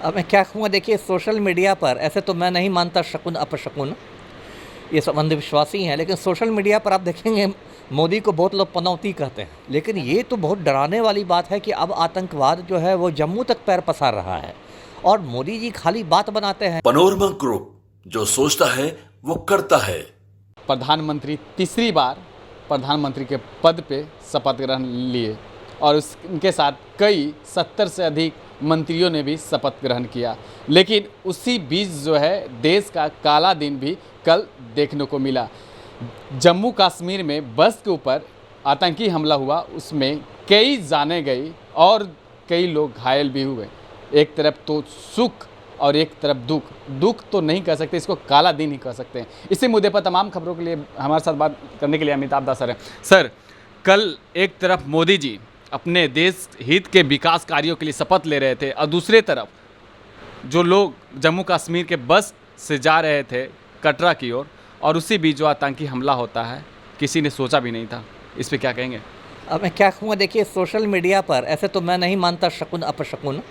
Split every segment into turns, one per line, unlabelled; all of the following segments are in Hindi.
अब मैं क्या कहूँगा, देखिए सोशल मीडिया पर ऐसे तो मैं नहीं मानता शकुन अपशकुन, ये सब अंधविश्वासी हैं, लेकिन सोशल मीडिया पर आप देखेंगे मोदी को बहुत लोग पनौती कहते हैं। लेकिन ये तो बहुत डराने वाली बात है कि अब आतंकवाद जो है वो जम्मू तक पैर पसार रहा है और मोदी जी खाली बात बनाते हैं।
पनोरमा ग्रुप, जो सोचता है वो करता है।
प्रधानमंत्री तीसरी बार प्रधानमंत्री के पद पे शपथ ग्रहण लिए और उनके साथ कई 70 से अधिक मंत्रियों ने भी शपथ ग्रहण किया। लेकिन उसी बीच जो है देश का काला दिन भी कल देखने को मिला। जम्मू कश्मीर में बस के ऊपर आतंकी हमला हुआ, उसमें कई जाने गई और कई लोग घायल भी हुए। एक तरफ तो सुख और एक तरफ दुख तो नहीं कह सकते, इसको काला दिन ही कह सकते हैं। इसी मुद्दे पर तमाम खबरों के लिए हमारे साथ बात करने के लिए अमिताभ दास सर हैं। सर, कल एक तरफ मोदी जी अपने देश हित के विकास कार्यों के लिए शपथ ले रहे थे और दूसरे तरफ जो लोग जम्मू कश्मीर के बस से जा रहे थे कटरा की ओर, और उसी बीच जो आतंकी हमला होता है, किसी ने सोचा भी नहीं था। इस पर क्या कहेंगे?
अब मैं क्या कहूँगा, देखिए सोशल मीडिया पर ऐसे तो मैं नहीं मानता शकुन अपशकुन,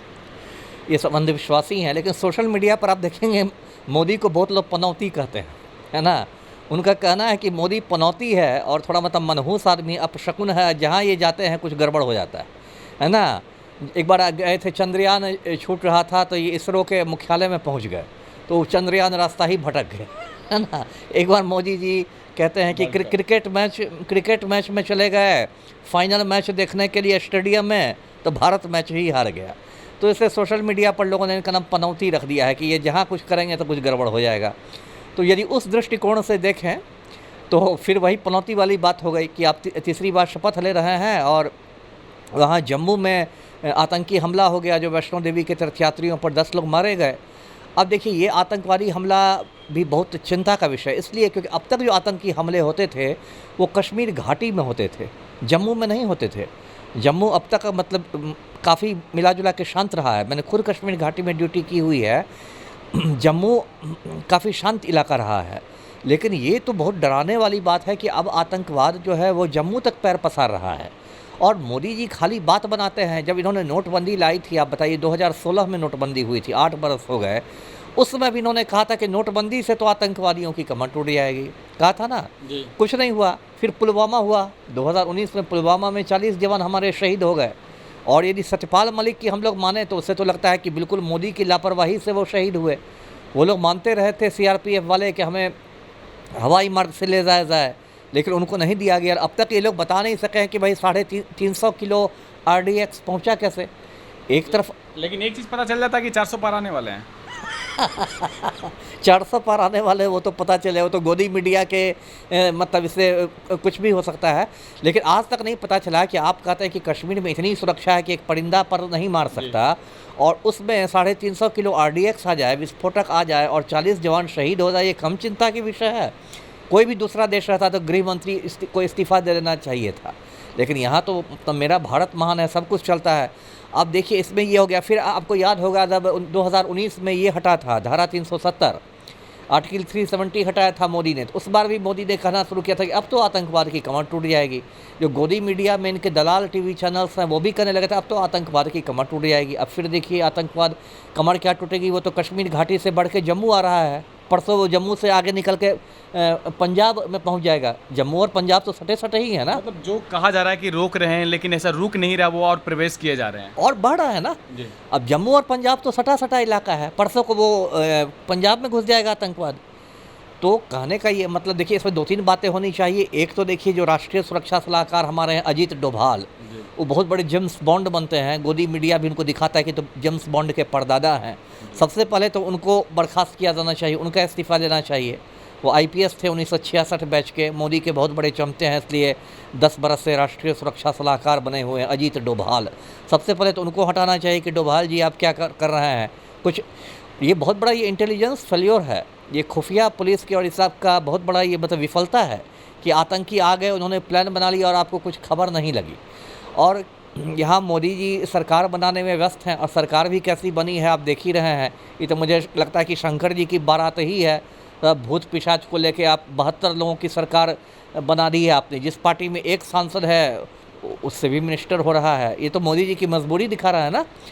ये सब अंधविश्वासी हैं, लेकिन सोशल मीडिया पर आप देखेंगे मोदी को बहुत लोग पनौती कहते हैं, है ना। उनका कहना है कि मोदी पनौती है और थोड़ा मतलब मनहूस आदमी, अपशकुन है, जहाँ ये जाते हैं कुछ गड़बड़ हो जाता है ना। एक बार गए थे, चंद्रयान छूट रहा था तो ये इसरो के मुख्यालय में पहुँच गए, तो चंद्रयान रास्ता ही भटक गए, है ना। एक बार मोदी जी कहते हैं कि क्रिकेट मैच में चले गए, फाइनल मैच देखने के लिए स्टेडियम में, तो भारत मैच ही हार गया। तो इसे सोशल मीडिया पर लोगों ने इनका नाम पनौती रख दिया है कि ये जहाँ कुछ करेंगे तो कुछ गड़बड़ हो जाएगा। तो यदि उस दृष्टिकोण से देखें तो फिर वही पनौती वाली बात हो गई कि आप तीसरी बार शपथ ले रहे हैं और वहाँ जम्मू में आतंकी हमला हो गया, जो वैष्णो देवी के तीर्थयात्रियों पर 10 लोग मारे गए। अब देखिए ये आतंकवादी हमला भी बहुत चिंता का विषय इसलिए क्योंकि अब तक जो आतंकी हमले होते थे वो कश्मीर घाटी में होते थे, जम्मू में नहीं होते थे। जम्मू अब तक मतलब काफ़ी मिला जुला के शांत रहा है। मैंने खुद कश्मीर घाटी में ड्यूटी की हुई है। जम्मू काफ़ी शांत इलाका रहा है, लेकिन ये तो बहुत डराने वाली बात है कि अब आतंकवाद जो है वो जम्मू तक पैर पसार रहा है और मोदी जी खाली बात बनाते हैं। जब इन्होंने नोटबंदी लाई थी, आप बताइए 2016 में नोटबंदी हुई थी, 8 बरस हो गए। उस समय भी इन्होंने कहा था कि नोटबंदी से तो आतंकवादियों की कमर टूट जाएगी, कहा था ना जी। कुछ नहीं हुआ। फिर पुलवामा हुआ 2019 में, पुलवामा में 40 जवान हमारे शहीद हो गए। और यदि सत्यपाल मलिक की हम लोग माने तो उससे तो लगता है कि बिल्कुल मोदी की लापरवाही से वो शहीद हुए। वो लोग मानते रहे थे सीआरपीएफ वाले कि हमें हवाई मार्ग से ले जाया जाए, लेकिन उनको नहीं दिया गया। अब तक ये लोग बता नहीं सके हैं कि भाई 350 किलो RDX पहुंचा कैसे। एक तरफ
लेकिन एक चीज़ पता चल जाता है कि 400 पार आने वाले हैं।
400 पार आने वाले, वो तो पता चले, वो तो गोदी मीडिया के मतलब इससे कुछ भी हो सकता है। लेकिन आज तक नहीं पता चला कि आप कहते हैं कि कश्मीर में इतनी सुरक्षा है कि एक परिंदा पर नहीं मार सकता और उसमें 350 किलो RDX आ जाए, विस्फोटक आ जाए और 40 जवान शहीद हो जाए, ये कम चिंता की विषय है। कोई भी दूसरा देश रहता तो गृह मंत्री को इस्तीफा दे देना चाहिए था, लेकिन यहाँ तो मेरा भारत महान है, सब कुछ चलता है। अब देखिए इसमें ये हो गया। फिर आपको याद होगा जब 2019 में ये हटा था धारा 370, आर्टिकल 370 हटाया था मोदी ने, तो उस बार भी मोदी ने कहना शुरू किया था कि अब तो आतंकवाद की कमर टूट जाएगी। जो गोदी मीडिया में इनके दलाल टीवी चैनल्स हैं वो भी कहने लगे थे अब तो आतंकवाद की कमर टूट जाएगी। अब फिर देखिए आतंकवाद कमर क्या टूटेगी, वो तो कश्मीर घाटी से बढ़ के जम्मू आ रहा है। परसों वो जम्मू से आगे निकल के पंजाब में पहुंच जाएगा। जम्मू और पंजाब तो सटे सटे ही है ना।
मतलब जो कहा जा रहा है कि रोक रहे हैं, लेकिन ऐसा रुक नहीं रहा, वो और प्रवेश किए जा रहे हैं
और बढ़ रहा है ना जी। अब जम्मू और पंजाब तो सटा सटा इलाका है, परसों को वो पंजाब में घुस जाएगा आतंकवाद। तो कहने का ये मतलब देखिए इसमें 2-3 बातें होनी चाहिए। एक तो देखिए जो राष्ट्रीय सुरक्षा सलाहकार हमारे हैं अजीत डोभाल, वो बहुत बड़े जेम्स बॉन्ड बनते हैं। गोदी मीडिया भी उनको दिखाता है कि तो जेम्स बॉन्ड के परदादा हैं। सबसे पहले तो उनको बर्खास्त किया जाना चाहिए, उनका इस्तीफा लेना चाहिए। वो IPS थे 1966 बैच के, मोदी के बहुत बड़े चमते हैं, इसलिए 10 बरस से राष्ट्रीय सुरक्षा सलाहकार बने हुए हैं अजीत डोभाल। सबसे पहले तो उनको हटाना चाहिए कि डोभाल जी आप क्या कर रहे हैं कुछ। ये बहुत बड़ा ये इंटेलिजेंस फेल्योर है, ये खुफिया पुलिस की और इस सब का बहुत बड़ा ये मतलब विफलता है कि आतंकी आ गए, उन्होंने प्लान बना लिया और आपको कुछ खबर नहीं लगी। और यहाँ मोदी जी सरकार बनाने में व्यस्त हैं और सरकार भी कैसी बनी है आप देख ही रहे हैं। ये तो मुझे लगता है कि शंकर जी की बारात ही है। भूत पिशाच को लेके आप 72 लोगों की सरकार बना दी है आपने। जिस पार्टी में एक सांसद है उससे भी मिनिस्टर हो रहा है। ये तो मोदी जी की मजबूरी दिखा रहा है ना।